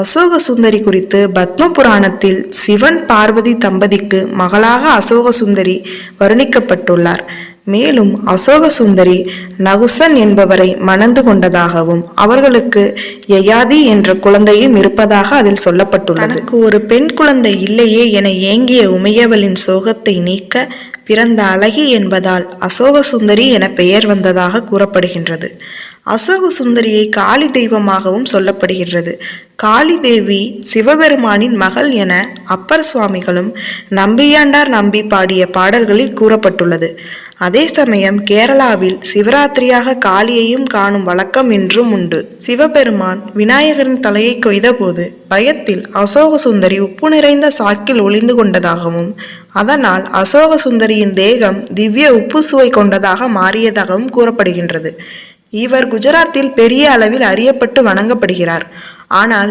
அசோக சுந்தரி குறித்து பத்ம புராணத்தில் சிவன் பார்வதி தம்பதிக்கு மகளாக அசோக சுந்தரி வர்ணிக்கப்பட்டுள்ளார். மேலும் அசோக சுந்தரி நகுசன் என்பவரை மணந்து கொண்டதாகவும் அவர்களுக்கு யயாதி என்ற குழந்தையும் இருப்பதாக அதில் சொல்லப்பட்டுள்ளது. தனக்கு ஒரு பெண் குழந்தை இல்லையே என ஏங்கிய உமையவளின் சோகத்தை நீக்க பிறந்த அழகி என்பதால் அசோக சுந்தரி என பெயர் வந்ததாக கூறப்படுகின்றது. அசோக சுந்தரியை காளி தெய்வமாகவும் சொல்லப்படுகின்றது. காளி தேவி சிவபெருமானின் மகள் என அப்பர் சுவாமிகளும் நம்பியாண்டார் நம்பி பாடிய பாடல்களில் கூறப்பட்டுள்ளது. அதே சமயம் கேரளாவில் சிவராத்திரியாக காளியையும் காணும் வழக்கம் இன்றும் உண்டு. சிவபெருமான் விநாயகரின் தலையை கொய்த போது பயத்தில் அசோக சுந்தரி உப்பு நிறைந்த சாக்கில் ஒளிந்து கொண்டதாகவும் அதனால் அசோக சுந்தரியின் தேகம் திவ்ய உப்பு சுவை கொண்டதாக மாறியதாகவும் கூறப்படுகின்றது. இவர் குஜராத்தில் பெரிய அளவில் அறியப்பட்டு வணங்கப்படுகிறார். ஆனால்